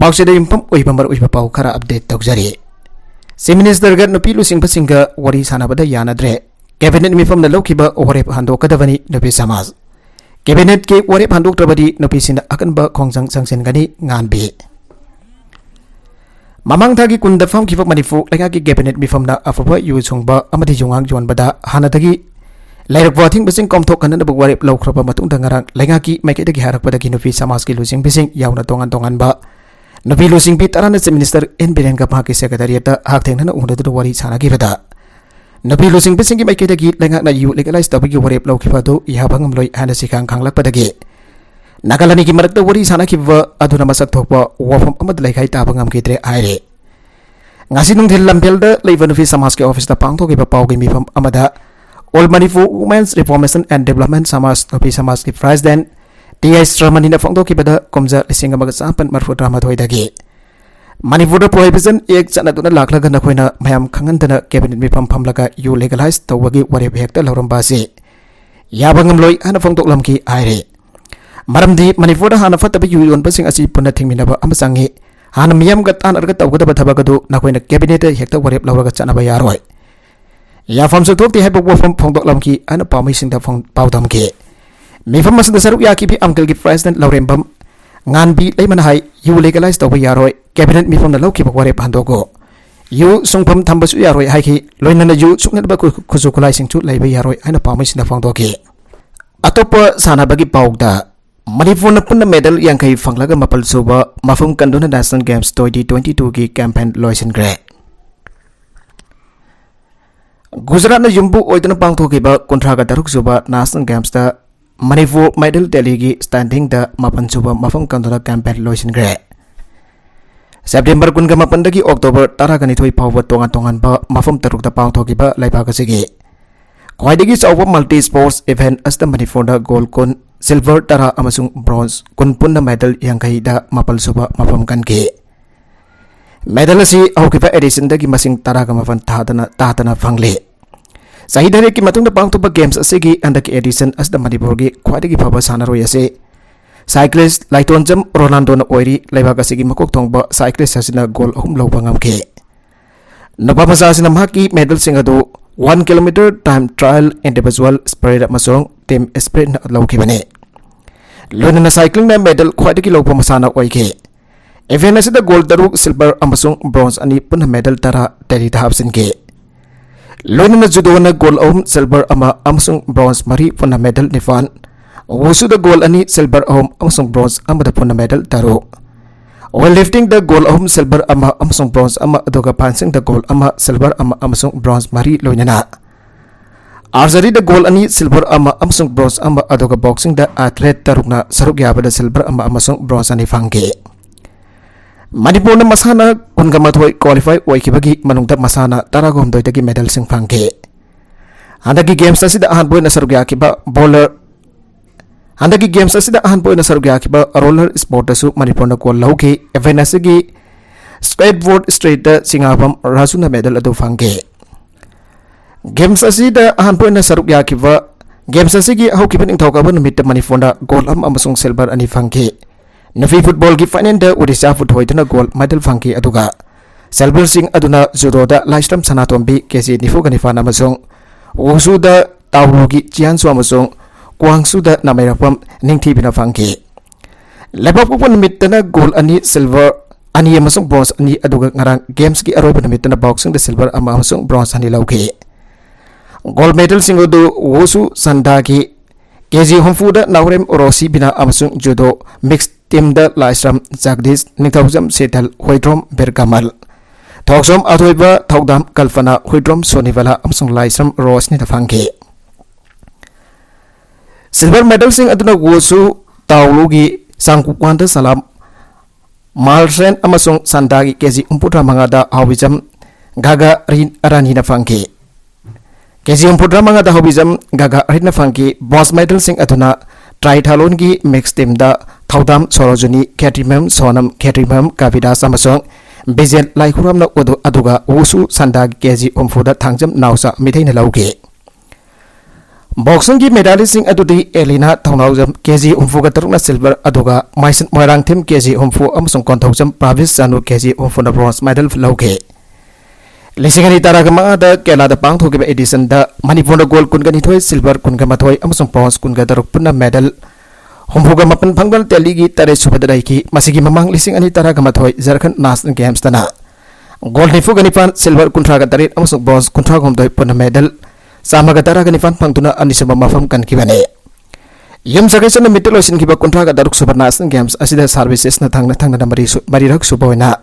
पाउसेदा युमफम ओइबमर ओइबा पाउ खरा update तौजरी chief minister ग नुपी लुसिंगबसिंग वरी सानाबदा यानद्रे कैबिनेट मिफम लौखिबा ओरेप हांदोकदबनी नुपी समाज कैबिनेट के ओरेप हांदोकत्रबदी नुपीसिना अकनब खोंजंग संगसेनगनी nganbi mamang thagi kunda fam khibak manifu lenga ki cabinet mifamna afaba yu chungba amadi jungang jonbada hanadagi lairak wathing bising komthok kanana bu warep laukraba matung dangarang lenga ki maike dagi harakpada ki nupi samas ki lusing bising yauna tongan ba nupi lusing pi tarana chief minister n biren ka phaki secretariat ta hak thengna undadu wari chana ki bada nupi lusing bising ki maike dagi lenga na yu legalize tabagi warep laukhiba do yabangam loi hana sikhang khanglakpadagi Nagalani ki marakta wari sana ki wa aduna masak thokpa wafam amad laikai tabangam kitre aire ngasi nung thil lampelda leivan fi samas ke office ta pangtho ki pau ki mifam amada all Manipur women's reformation and development samas fi samas ki president TI Stramani na phangtho ki bada komja lising amaga sampan marfu drama thoi dagi Manipur prohibition ek chana tuna lakla gana khoina mayam khangan dana cabinet mifam phamlaga you legalize tawagi wari hekta loramba se yabangam loi ana phangtok lamki aire Maramdi Manipur hana fatabi yuyon basing asi punna thingminaba amasangi hana miyam gatan arga tawgada thabagadu nakoina cabinet hekta warep lawraga chanaba yaroi ya fam su thokti haibo wafam phongdok lamki ana pamai singda phong pawdam ke mifam masda saruk ya ki bi uncle ki president lawrembam ngan bi leiman hai yu legalize tawba yaroi cabinet mifam na lawki warep handogo yu sungpam thambasu yaroi hai ki loinana yu sukna ba khuzu kulai singchu leiba yaroi ana pamai singda phongdoki atopa sana bagi pawda Manipur na punna medal yang kai fanglaga mapal soba mafum kanduna National Games 2022 ki campaign loisin gre Gujarat na jumbu oidana pangtho ki ba kontraga daruk soba National Games ta Manipur medal tally ki standing da mapan soba mafum kanduna campaign loisin gre September kunga mapandagi October taragani thoi pawwa tongan ba mafum taruk da pangtho ki ba laibaga sige Kwaidagi sawa multi sports event asta Manipur da gold kon silver tara amasung bronze kun punna medal yang kai da mapal suba mapam kan ke medal si aukipa edition da ki masing tara ka mafan tahatana fangle sahidare ki matung da pangtuba games asigi andak edition as da Manipur gi khwadi ki phaba sanaro yase cyclist laiton jam Ronaldo na oiri laiba ka sigi makok thongba cyclist asina goal ahum lo bangam ke napa basa asina maki medal singado 1 kilometer time trial individual sprint amasung team sprint na lawkibane lona na cycling na medal khwaidagi lawpa masana oike event asida gold daruk silver amasung bronze ani punna medal tara tari hapsin ke lona na judo na gold silver amasung bronze mari punna medal nifan wusu da gold ani silver amasung bronze amada punna medal taro while lifting the gold silver amasung bronze adoga pansing the gold silver amasung bronze mari loinana archery the gold ani silver amasung bronze adoga boxing the athlete tarukna saruk yabada silver amasung bronze ani fangge Manipur na masana kunga mathoi qualify oikibagi manungta masana taragom doitagi medal sing fangge handagi games asida ahan boy na saruk yakiba bowler Handagi games asida ahan po na sarugya kiba roller sport asu Manipur na goal lauke event asigi skateboard straight singapam rasu na medal ado fangge games asida ahan po na sarugya kiba games asigi hau kiban ing thawka ba numit Manipur na goal amasung silver ani fangge nafi football gi final da Odisha foot hoidana goal medal fangge aduga silver sing aduna judo da lifetime sanatombi kesi nifu ganifa amasung wusu da tawugi chiansu amasung Guangzhou da namayrakpam ningthi bina fangki lebak pupun mittana gold ani silver ani amasung bronze ani aduga ngarang games ki aroba mittana boxing da silver amasung bronze ani lauki gold medal singodu wusu sanda ki kg homfu da naurem rosi bina amasung judo mixed team da laisram jagdish ningthaujam setal hoidrom berkamal thoksom athoiba thokdam kalfana hoidrom sonivala amasung laisram rosni da fangki Silver medal sing aduna wusu taulugi sangkukwanta salam malsen amasung sandagi kezi umputra mangada hawizam gaga rin arani na fangki kezi umputra mangada hawizam gaga rin na fangki bronze medal sing aduna triathlon gi mixed team da thaudam sorojuni ketrimam sonam ketrimam kavidas amasung bezel laikhuram na aduga wusu sandagi kezi umfuda thangjam nausa mithai na lauke Boxing की medalising adudi Elina Thongaujam KG umfu gataruna silver aduga Maisan Moirang Tim KG umfu amasung kontaujam Pravis Sanu KG umfu na bronze medal lauke. Lisingani taragama da Kerala da pang thogiba edition da Manipur gold kunga nithoi silver kunga mathoi amasung bronze kunga daruk punna medal humfuga mapan phangbal teligi tare subadai ki masigi mamang lisingani taragama thoi Jharkhand National Games tana gold nifu ganipan silver kuntra ga tarit amasung bronze kuntra gomdoi punna medal Sama gatara ganifan pangtuna anisaba mafam kan kibane yum sagesana mitolosin kiba kontra ga daruk super national games asida services na thangna mari rak suboina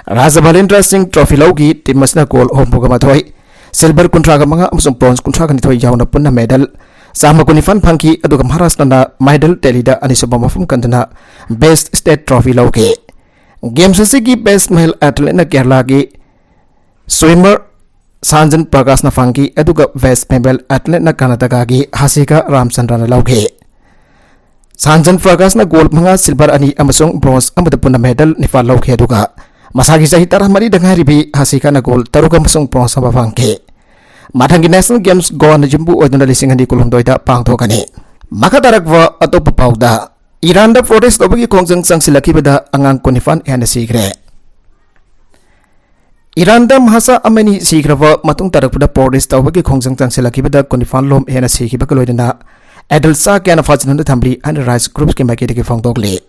Raja Balendra Singh trophy logi timasna goal hompuga mathoi silver kontra ga manga amsung bronze kontra ga nithoi yauna punna medal sama kunifan pangki aduga Maharashtra na medal telida anisaba mafam kantuna best state trophy logi games asigi best male athlete na Kerala gi swimmer Sanjan Prakash na fangi eduga West Bengal athlete na Karnataka gi Hasika Ramchandra na lauke. Sanjan Prakash na gold manga silver ani amasung bronze amada punna medal nifa lauke eduga. Masagi sahi tarah mari dengan ribi Hasika na gold taruga amasung bronze sama fangke. Mathangi National Games goa na jumbu oduna lising handi kulum doida pang thokani. Maka tarakwa atau papauda Iran da protest obagi kongjang sang silaki beda angang konifan ena sigre. Iran da mahasa amani sigrava matung tarakpuda protest tawagi khongjang changselaki beda konifan lom ena sigiba kaloidana adulsa kana fajnun thamli and rice groups ke makete ke phangdokle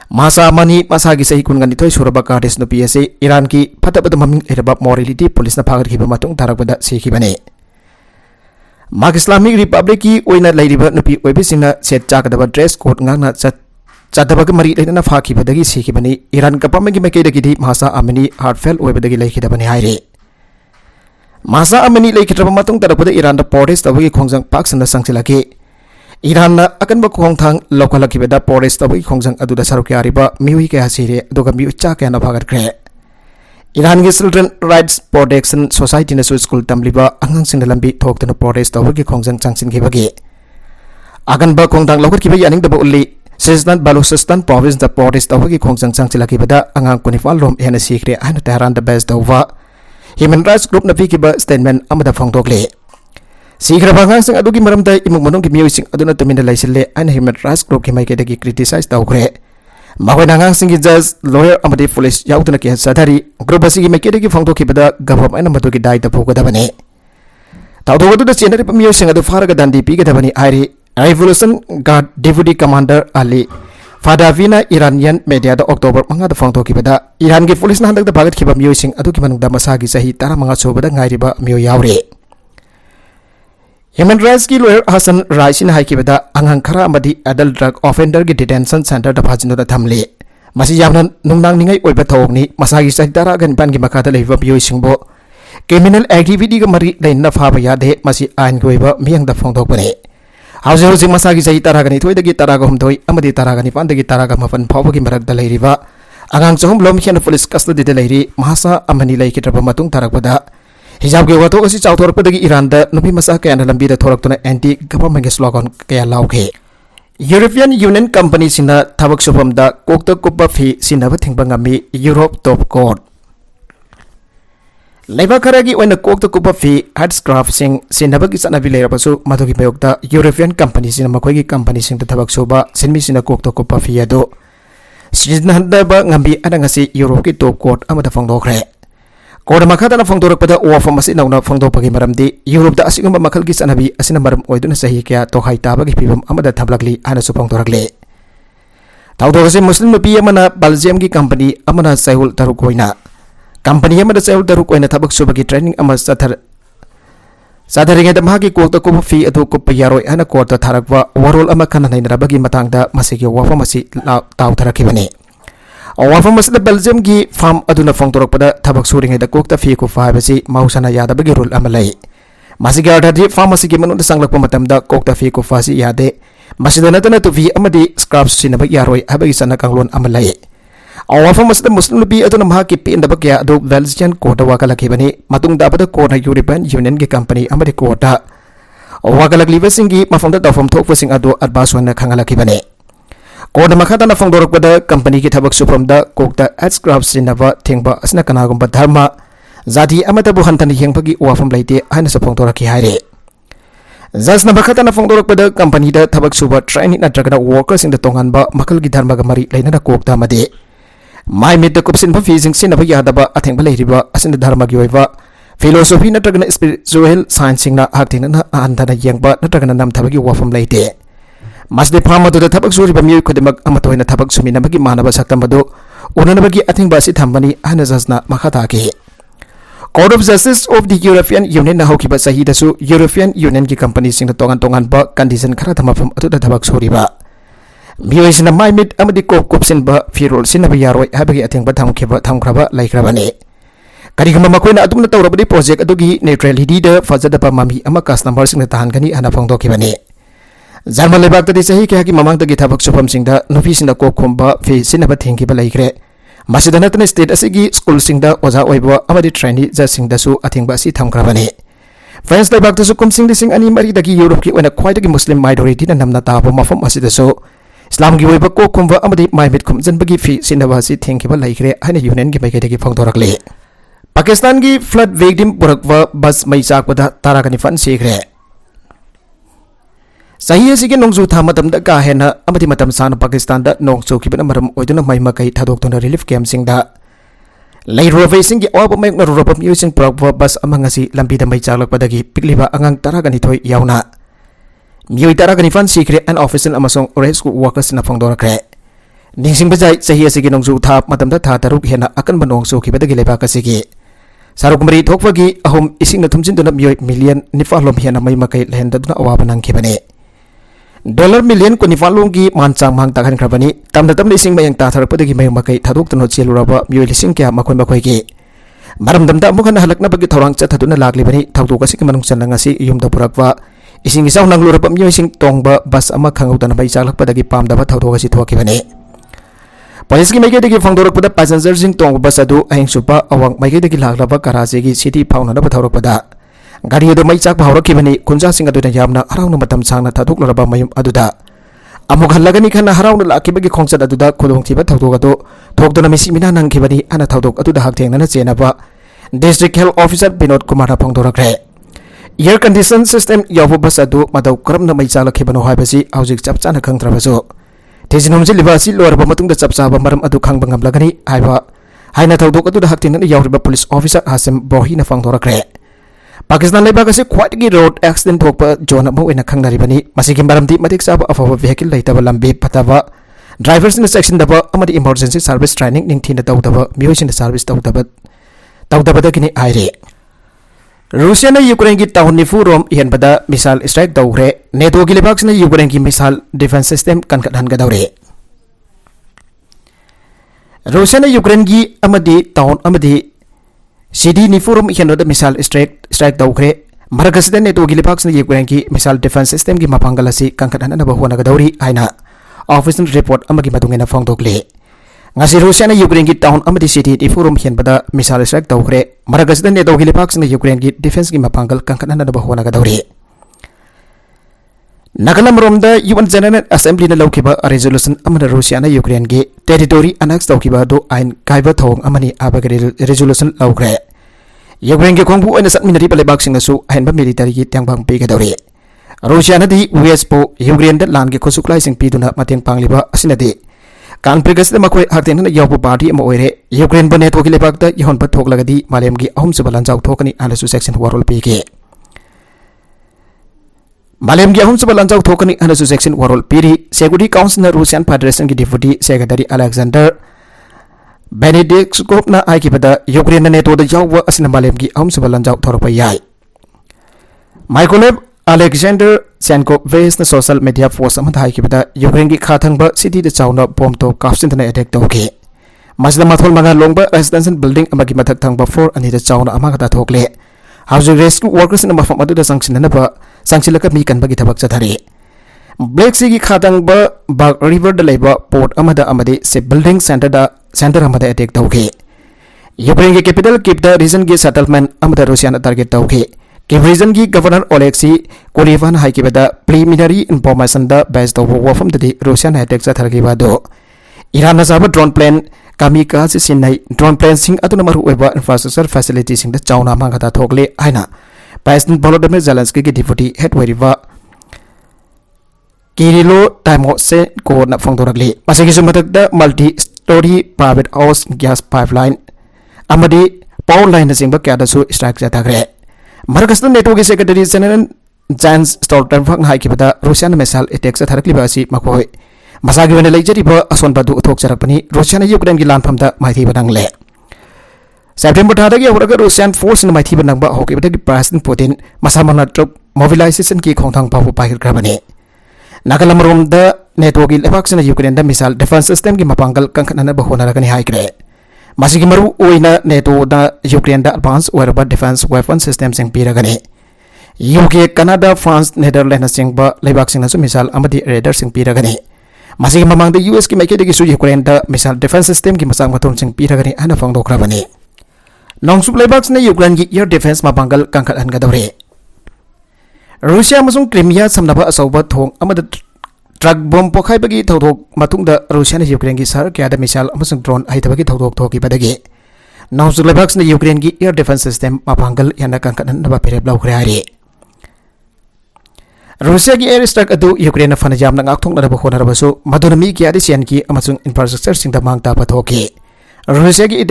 mahasa amani masagi sahi kungani thoi suraba artist no psa Iran ki phatabada maming eraba morality police na phagar khiba matung tarakpuda sigibane mak Islamic Republic ki oina lairiba nupi oibisina set chakadaba dress code ngana Chadabag mari na faki badagi siki bani Iran kapamagi makeda gidi mahasa amani heartfelt oibadagi laikida bani haire mahasa amani laikida matung tarapada Iran da protest tawagi khongjang paksana sangsilaki Iran na akan ba khongthang lokalaki beda protest tawagi khongjang aduda saruki ariba miwi ke hasire aduga mi ucha ke na bhagat kre Iran gi Children Rights Protection Society na school tamliba angang sing lambi thoktana protest tawagi khongjang changsin gibagi agan ba khongthang lokat kiba yaning da ulli Sistan Baluchistan province da protest awagi khongjang changchilaki bada angang konifal rom ena sikre ana Tehran da best dawwa Human Rights Group na pikiba statement amada phangdokle sikra bangang sing adugi maramda imung monong gi music aduna tuminda laisille ana Human Rights Group ki maikeda gi criticize dawkre mawe nangang sing gi judge lawyer amadi police yautuna ki sadari group asigi maikeda gi phangdoki bada government ana madugi dai da phoga dabane tawdogu da chenari music adu faraga dandi piga dabani airi Revolution Guard Deputy Commander Ali Fadavina Iranian media da October manga da phangto kibada Iran gi police na handak da bagat kiba miyosing adu ki manungda masagi sahi tara manga sobada ngairiba miyo yaure Human Rights ki lawyer Hassan Raisin hai kibada angang khara amadi adult drug offender gi detention center da phajino da thamle masi yamna nungnang ningai oiba thawni masagi sahi tara gan ban gi makada leiba miyosing bo criminal activity ga mari leina phaba yade masi ain gi oiba miyang da phangtok bane Hausi masagi sahi taragani thoidagi taraga humdoi amadi taragani pandagi taraga mapan phawagi marakda leiriba angang chahum lom khian police custody de leiri mahasa amani laikitraba matung tarakpada hijab ge wato asi chawthorpadagi Iran da nupi masa kayana lambi da thoraktuna anti government ge slogan kaya lauke European Union company sina thabak supam da kokta kuppa fi sinaba thingba ngami Europe top court Lebakaragi oina kokta kupa fi headscraft sing sinabagi sanabi leirabasu madugi mayokta European companies sina makoigi companies sing tathabak soba sinmi sina kokta kupa fi ado sinhandaba ngambi adangasi Europe ki top court amada phangdokre court makata na phangdorakpada wafam asi nauna phangdopagi maramdi Europe da asigamba makalgi sanabi asina maram oiduna sahi kya tokhai tabagi phibam amada thablakli ana su phangdorakle tawdogase muslim nupi amana Belgium ki company amana Saihul Tarukoina Company amada Saihul Tarukoina thabak subagi training ama sadharinga da mahagi kokta kupa fi adu kupa yaroi ana court tharakwa warol ama kana nainrabagi matangda masigi wafam asi taw tharakibani wafam asida Belgium gi farm aduna phangtorakpada thabak suringa da kokta fi ku fa basi mausana yadabagi rule ama lai masigi ardadi farm asigi manunda sanglakpa matamda kokta fi ku fa si yade masida natana tu fi amadi scraps sinabag yaroi abagi sana kanglon ama lai wafam asida Muslim lubi aduna mahaki pi indaba kya adu Belgian kota wakalakibani matung dabada kota European Union gi company amadi kota wakalakliba singi mafamda dawfam thokpa sing adu adbaswana khangalakibani kota makata na phangdorakpada company ki thabak supamda kokta headscraft sinaba thengba asna kanagumba dharma zati amata bu hantani hengpagi wafam laite haina sa phangdoraki haire Jasna bakhatana fongdorokpada company da thabak suba training natragana workers in the tonganba makal gi dharma ga mari lainana kokta made mai mit da kupsin ba fizing sin ba yadaba athengba leiriba asin dharma gi oiba philosophy natragana spiritual science singna haktina na andana yengba natragana nam thabagi wafam leite masde phama do thabak suri ba miy khodemak amatoina thabak sumina bagi manaba saktam do onana bagi athengba si thambani ana jasna makhata ke Court of Justice of the European Union na hokiba sahi dasu European Union ki company sing tongan ba condition khara thamapam atu da thabak suri ba mioi sina mai mit amadi kop sin ba firol sina ba yaroi habagi atheng ba thamkraba laikraba ne kari gama makoina adumna tawrabadi project adugi neutrality da fajada ba mami ama customer sing tahan gani ana phangdo ki bane Jarmal lebak tadi sahi ke ki mamang tagi thabak supam sing da nofi sina kop khomba fe sina ba thengki ba laikre Masih dana state asigi school singda oza oibo amadi trainee ja singda su athingba si thamkrabani France lebak tu kum sing dising ani mari dagi Europe ki ona khwai dagi Muslim minority na namna ta bo mafam asida so Islam gi oibo ko kumba amadi maimit kum jan bagi fi sinaba si thengkiba laikre haina union gi mai dagi phangdorakle Pakistan gi flood victim burakwa bus mai chakpada tarakani fan sikre Sahi asigi nongju tha matam da ka hena amati matam sana Pakistan da nongju ki bana maram oiduna mai makai thadok tona relief camp sing da lai rove sing gi oba mai na ropa using progwa bus amangasi lambi da mai chaklak padagi pikliba angang taragani thoi yauna mioi taragani fan secret and official amasong rescue workers na phangdora kre ningsing bajai sahi asigi nongju tha matam da tha taruk hena akan banongju ki badagi leba kasigi sarukumari thokpagi ahum ising na thumjin duna mioi million nifalom hena mai makai lehenda duna awa banang ki bane Dollar million ko nifalong gi mancang mang takhan krabani tamda tamda ising mayang ta tharapodagi mayang makai thaduk tano cheluraba mioi lising kya makoi makoi gi maram damda amukan halakna bagi thorang cha thaduna lagli bani thawtu kasi manung chan ngasi yumda purakwa ising isaw nang luraba mioi sing tongba bas ama khangau tan bai chalak padagi pamda ba thawtu kasi thoki bani Police gi maike dagi phangdorak pada passenger sing tong bas adu ahing supa awang maike dagi laglaba Karachi gi city phawna na batharak pada Gari adu mai chak bahawra ki bani kunja sing adu na yamna harauna matam sangna thaduk loraba mayum aduda amuk halagani khana harauna laki bagi khongsa aduda khulong thiba thawdok adu thokdona misi mina nang ki bani ana thawdok aduda hak thengna na chena ba district health officer Binod Kumar phangdorak re air condition system yawu bas adu madau karamna mai chalak ki bano haibasi aujik chap chana khangtrabaso tejinum ji libasi loraba matung da chap chaba maram adu khang bangam lagani haiba haina thawdok aduda hak thengna yawriba police officer Hasim Bohi na phangdorak re Pakistan lebak asi khwaitagi road accident thokpa jona mo ina khangnari bani masigi maramdi matik saba afawa vehicle laitaba lambi pataba drivers in the section daba amadi emergency service training ningthina tawdaba miosin service tawdaba da kini aire Russia na Ukraine gi town ni furom ihan pada missile strike dawre NATO gi lebak na Ukraine gi missile defense system kan kadhan ga dawre Russia na Ukraine gi amadi town amadi Sidi ni forum ikan ada misal strike daukre margasida neto gilipak sini Ukraine ki misal defense system ki mapanggalasi kangkatan na bahwa naga dauri aina official report amagi matungena fong dokle ngasi Rusia na Ukraine ki town amadi city di forum hian pada misal strike daukre margasida neto gilipak sini Ukraine ki defense ki mapanggal kangkatan na bahwa naga dauri Nagalam romda UN General Assembly na laukiba resolution amana Russia na Ukraine gi territory annex daukiba do ain kaiba thong amani abagari resolution laukre Ukraine gi khongbu oina satminari palebak sing asu ain ba military gi tangbang pe ga dawre Russia na di US po Ukraine da lan gi khosuklai sing piduna mateng pangliba asinadi kan pregas da makoi hakten na yawbu party ama oire Ukraine ba neto gi lebak da yhon pa thok lagadi malem gi ahum sabalan jaw thokani anasu section warol pe ge Malem gi ahum sabalan jaw thokani anasu section warol piri security council na Russian Federation gi deputy secretary Alexander Benedictskov na ai ki pada Ukraine na neto da yawa asina malem gi ahum sabalan jaw thorpa yai Mykolaiv Alexander Senkov ves na social media post amata hai ki pada Ukraine gi khathang ba city da chawna bomb to kapsin na attack toke masda mathol manga longba residential building amagi mathak thang ba 4 ani da chawna amaka ta thokle housing rescue workers na mafam adu da sanction na ba sangsilaka mi kan bagi thabak chathari Black Sea gi khatang ba Bag River da leba port amada amade se building center amada attack tauke Ukraine gi capital Kyiv da region gi settlement amada Russian target tauke Kyiv region gi governor Oleksiy Kolyvan haiki bada preliminary information da based of wafam da Russian attack chathargi ba do Iran na saba drone plane kamikaze sinai drone plane sing atuna maru eba infrastructure facility sing da chawna mangata thokle aina President Volodymyr Zelensky की deputy head वरिवा Kirilo Timoshenko na phongdoragli masigi sumatakda multi story private house gas pipeline amadi power line na singba kya da su strike jatagre Marcus NATO ki secretary general Jens Stoltenberg hai kibada Russian missile attacks tharakli ba si makoi masagi wane leijari ba ason badu uthok charakpani Russian Ukraine ki lan phamda maithi badang le September thada ki horaga Russian force na maithi banang ba hoki bada ki President Putin masamana trop mobilization ki khongthang pa pu paikir krabani Nakalamrom da NATO ki lebak sina Ukraine da missile defense system ki mapangkal kangkhanana ba honara kani hai kre masigi maru oina NATO da Ukraine da advanced wearable defense weapon system sing piragani UK Canada France Netherlands sing ba lebak sina su missile amadi radar sing piragani masigi mamang da US ki maike de ki su Ukraine da missile defense system ki masang matum sing piragani ana phangdokrabani Nongsuk lebak sina Ukraine ki air defense mapangkal kangkhan gadore Russia amasung Crimea samnaba asauba thong amada truck bomb pokhai bagi thodok matungda Russia na Ukraine ki sar kya da missile amasung drone ai tabagi thodok thoki badagi Nongsuk lebak sina Ukraine ki air defense system mapangkal yana kangkhan naba pere blau khari Russia ki air strike adu Ukraine na fanajam na ngak thong na ba khona rabasu madunami ki adi sian ki amasung infrastructure singda mangta pathoki Russia ki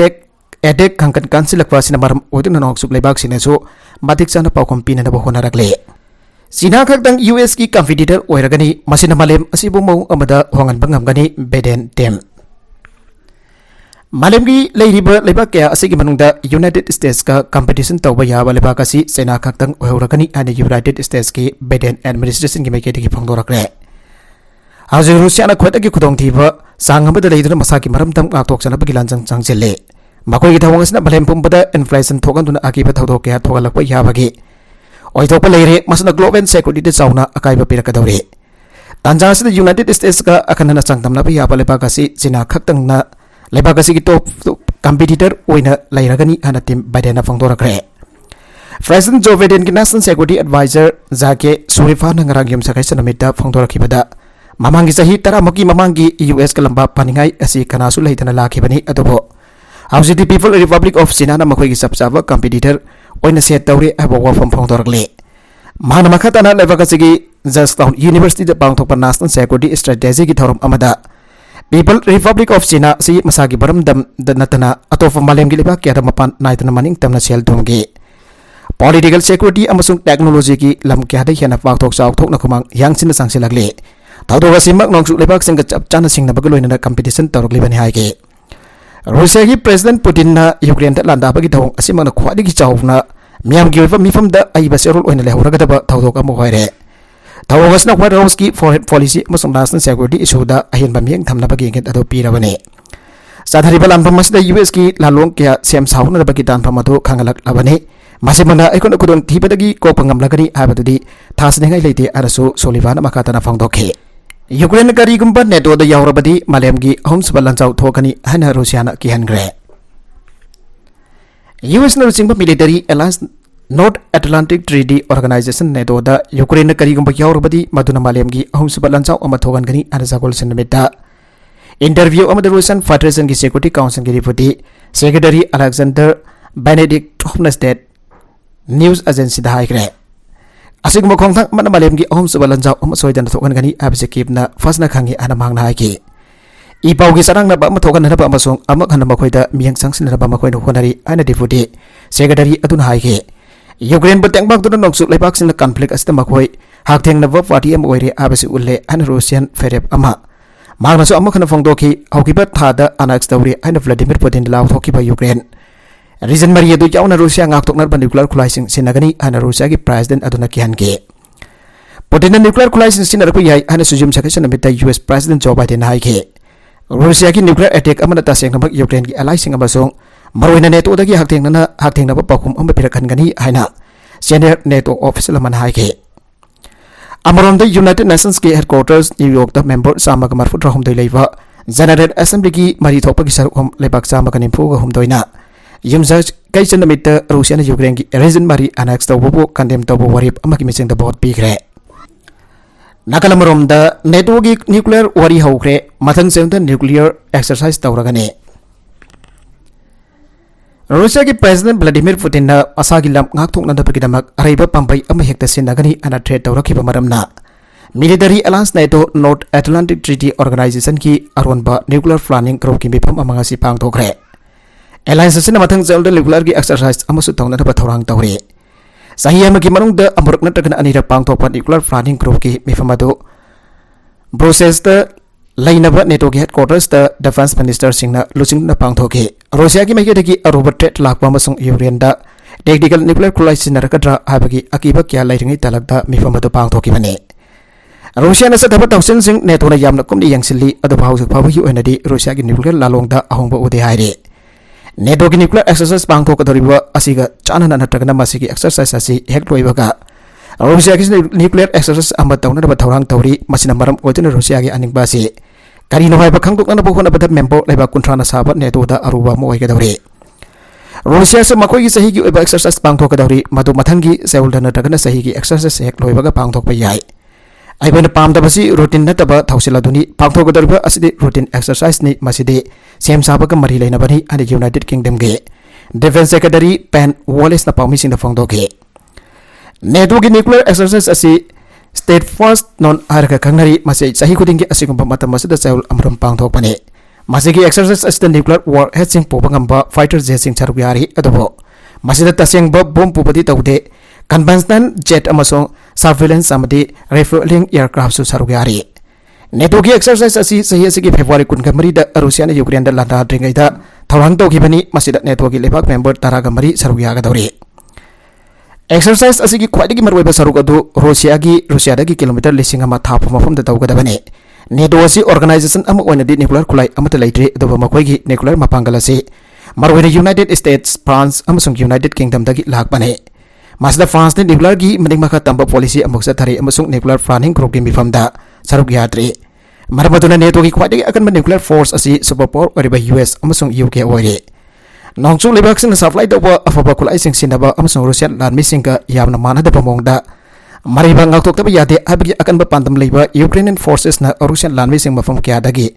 edek kangkhan kansil kwasina maram odun nongsuk lebak sina so matik sana paukom pina na ba khona rakle China khakdang US ki competitor oiragani masina malem asibu mau amada hongan bangam gani beden tem Malem gi leiriba lebak kya asigi manungda United States ka competition tawba yaba lebak asi China khakdang oiragani ani United States ki beden administration gi meketi ki phangdorakre Haji Russia na khwata ki khudong thiba sangamada leiduna masaki maram tam aktok chana bagi lanjang changchelle makoi gi thawang asna malem pumbada inflation thogan duna akiba thawdok kya thogalakpa yabagi Oitokpa leire masana global security de sauna akaiba pirakadore Tanja asida United States ka akanana changtamna pa yaba lebak asi China khaktang na lebak asi ki top competitor oina lairagani ana team Biden na phangdorakre President Joe Biden ki National Security Advisor Jake Sullivan na ngarang yum sakai sanamita phangdorakibada mamangi sahi taramaki mamangi US ka lamba paningai asi kanasu leitana lakhibani adobo How's the People Republic of China na makhoi ki sabsaba competitor oina set tawri abo wafam phangdorakle Mahana makhatana lebakasigi Georgetown University da pangthokpa National Security Strategy ki thorom amada People Republic of China si masagi baram dam natana atofa malem gi lebak kya mapan naitana maning tamna sel dumgi Political security amasung technology ki lam kya da hiana pangthok chauk thok na khumang yangsin na sangsilagle tawdoga simak nongsuk lebak singa chapchana singna bagaloina competition torokli bani haike Russia ki President Putin na Ukraine da landa bagi thong asima na khwadi ki chawna miyam gi mifam da ai baserol oina le horaga da ba thawdok am hoire thawogas na White House ki foreign policy amasung national security issue da ahin ba miyang thamna bagi nget ado pirabane sadhari balam pamas da US ki lalong kya sem sauna da bagi tan pamado khangalak labane masimana aikon kudon thibadagi ko pangam lagani habadudi thasningai leite arasu Sullivan makata na phangdokhe Ukraine kari gumba NATO da yaurabadi malemgi homs balanchau thokani hana Russia na kihangre US na singba military alliance North Atlantic Treaty Organization NATO da Ukraine kari gumba yaurabadi maduna malemgi homs balanchau ama thogan gani ana jagol sinamita interview amada Russian Federation ki Security Council ki deputy Secretary Alexander Benedict Homestead news agency da haikre Asigma khongthang mana malem gi ahom subalan jaw am soidan thokan gani abse kipna fasna khangi ana mangna haiki I pau gi sarang na ba ma thokan na ba amasong amak hana makhoida miyang sangsin na ba makhoina honari ana deputy secretary aduna haiki Ukraine bateng bak tu noksuk lebak sin conflict asta makhoi haktheng na ba party am oire abse ulle an Russian ferep ama magna so amak hana phongdoki aukiba thada anax tawri ana Vladimir Putin law thoki ba Ukraine Reason Maria do jauna Russia ngak tok nar nuclear khulaising sinagani ana Russia ki president aduna kihanke Putin nuclear khulaising sinar ko yai ana sujum sakation amita US president Joe Biden haike Russia ki nuclear attack amana ta seng namak Ukraine ki ally sing amasong maroina NATO dagi haktheng na ba pakum am pirakan gani haina senior NATO official man haike Amarom the United Nations ki headquarters New York da member sama ka marfut rahum dei leiwa General Assembly ki mari thokpa ki sarukhom lebak sama ka nimpu ga hum doina Yumsa kaisan namita Russia na Ukraine ki reason mari annex tawbo condemn tawbo warip amaki mising da bot pigre Nakalamorom da NATO ki nuclear wari haukre mathang sem da nuclear exercise tawragane Russia ki President Vladimir Putin na asagi lam ngak thok na da pakidamak araiba pambai ama hekta sinagani ana threat tawrakhi maramna Military Alliance NATO North Atlantic Treaty Organization ki aronba nuclear planning group ki mifam amanga si pang thokre Alliance asina mathang jalda nuclear ki exercise amasu tawna da thorang tawre sahi ama ki manung da amuruk na tagana anira pang thokpa nuclear planning group ki mifam adu process da Lainaba NATO ki headquarters da defense minister singna luching na pangthoki Russia ki maike ki aruba threat lakpa masung Ukraine da tactical nuclear crisis narakadra habagi akiba kya lairingi talakda mifamadu pangthoki bane Russia na sa dapat tawsin sing NATO na yamna kumdi yangsili adu bahawsu phabahi oinadi Russia ki nuclear lalongda ahongba ude haire NATO ki nuclear exercise pangthok doriba asiga chanana natagna masigi exercise asi hekloibaga Russia ki nuclear exercise amba tawna da thorang tawri masina maram oituna Russia ki aningba si Kari no hai bakang tukna bohon abad member leba kuntrana sahabat neto da aruba mo oiga dawri Russia se makoi ki sahi ki oiba exercise pangthok dawri madu mathangi seul dana tagana sahi ki exercise hek loiba ga pangthok pa yai ai bana pam da basi routine na taba thawsila duni pangthok dawri asidi routine exercise ni masidi sem sabaka mari leina bani ani United Kingdom ge Defense Secretary Pen Wallace na pawmi sing da phongdoke neto ki nuclear exercise asi State first non harga kangnari masih sahi kudingi asigumpa mata masih da saul amram pangthok pane masih ki exercise as the nuclear war heading po bangamba fighter jet sing charuk yari adobo masih da taseng ba bom pupati taude conventional jet amasong surveillance amadi refueling aircraft su charuk yari neto ki exercise asi sahi asigi February kun gamari da Russia na Ukraine da landa dringai da thawang to gibani masih da neto ki lebak member tara gamari charuk yaga dawri Exercise asigi khwaidagi marwaiba saruk adu Russia dagi kilometer lising ama thap mafam da tawgadabane NATO asi organization ama oinadi nuclear kulai amata laitre adu makoigi nuclear mapangala si marwaina United States France amasung United Kingdom dagi lakbane masda France ni nuclear gi maning maka tamba policy amuksa thari amasung nuclear planning group gi mifam da saruk yatri maramaduna NATO gi khwaidagi akan nuclear force asi superpower oriba US amasung UK oire Nongchu lebak sing supply da ba afaba kulai sing sinaba amsung Russia lan missing ka yamna mana da pamongda mariba ngaktok ta yade abgi akan ba pandam leba Ukrainian forces na Russian lan missing mafam kya dagi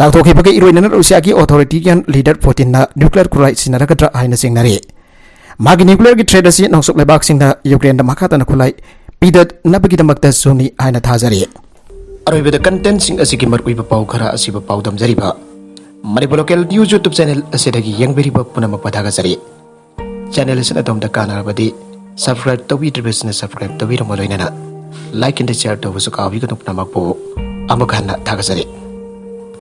taktok hi bagai iroina na Russia ki authority yan leader Putin na nuclear kulai sinara kadra aina sing nari magi nuclear ki trade si nongsu lebak sing na Ukraine da makata na kulai pidat na bagi da makta suni aina thazari aroiba da content sing asiki markui ba pau khara asiba pau dam jari ba Manipur local news YouTube channel asidagi yang beri punamak padhagasari channel asina tomda kana badi subscribe tawi business subscribe tawi ramaloinana like and share tawu sukawi kutuk namak po amukhana thagasari